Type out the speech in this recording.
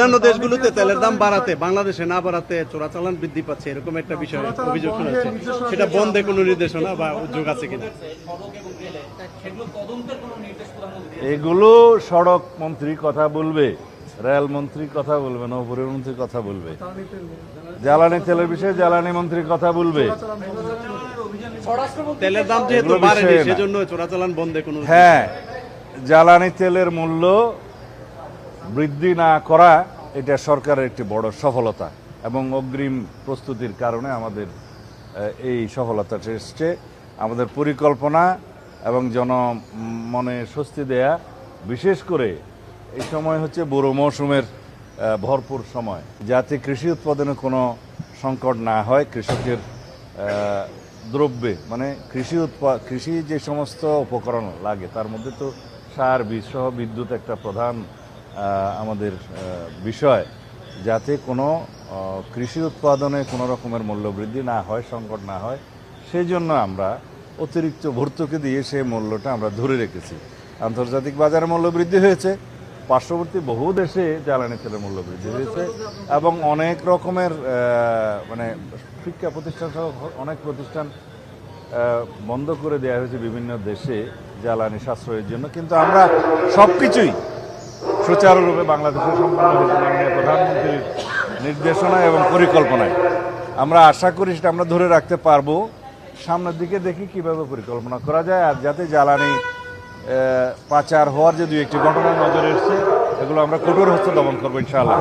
অন্যান্য দেশগুলোতে তেলের দাম বাড়াতে বাংলাদেশে না বাড়াতে চোরাচালান বৃদ্ধি পাচ্ছে এরকম একটা বিষয় অভিযোগ শোনা যাচ্ছে। সেটা বন্ধে কোনো নির্দেশনা বা উদ্যোগ আছে কিনা? এগুলো সড়ক মন্ত্রী কথা বলবে, রেল মন্ত্রী কথা বলবে, নৌপরিবহন কথা বলবে, জ্বালানি তেলের বিষয়ে জ্বালানি মন্ত্রী কথা বলবে। তেলের দাম যেহেতু বাড়েনি সেজন্য চোরাচালান বন্ধে কোনো হ্যাঁ, জ্বালানি তেলের মূল্য বৃদ্ধি না করা এটা সরকারের একটি বড় সফলতা এবং অগ্রিম প্রস্তুতির কারণে আমাদের এই সফলতাটা এসছে। আমাদের পরিকল্পনা এবং জনমনে স্বস্তি দেয়া, বিশেষ করে এই সময় হচ্ছে বোরো মৌসুমের ভরপুর সময়, যাতে কৃষি উৎপাদনে কোনো সংকট না হয়। কৃষকের দ্রব্যে মানে কৃষি যে সমস্ত উপকরণ লাগে তার মধ্যে তো সার, বীজ সহ বিদ্যুৎ একটা প্রধান আমাদের বিষয়, যাতে কোনো কৃষি উৎপাদনে কোনো রকমের মূল্য বৃদ্ধি না হয়, সংকট না হয়, সেই জন্য আমরা অতিরিক্ত ভর্তুকি দিয়ে সেই মূল্যটা আমরা ধরে রেখেছি। আন্তর্জাতিক বাজারে মূল্য বৃদ্ধি হয়েছে, পার্শ্ববর্তী বহু দেশে জ্বালানি তেলের মূল্য বৃদ্ধি হয়েছে এবং অনেক রকমের মানে শিক্ষা প্রতিষ্ঠান সহ অনেক প্রতিষ্ঠান বন্ধ করে দেওয়া হয়েছে বিভিন্ন দেশে জ্বালানি সাশ্রয়ের জন্য। কিন্তু আমরা সব কিছুই সুচারুরূপে বাংলাদেশে সম্পন্ন হয়েছে মাননীয় প্রধানমন্ত্রীর নির্দেশনা এবং পরিকল্পনায়। আমরা আশা করি সেটা আমরা ধরে রাখতে পারবো। সামনের দিকে দেখি কিভাবে পরিকল্পনা করা যায়, আর যাতে জ্বালানি পাচার হওয়ার যে দুই একটি ঘটনা নজরে এসছে এগুলো আমরা কঠোর হস্তে দমন করবো ইনশাআল্লাহ।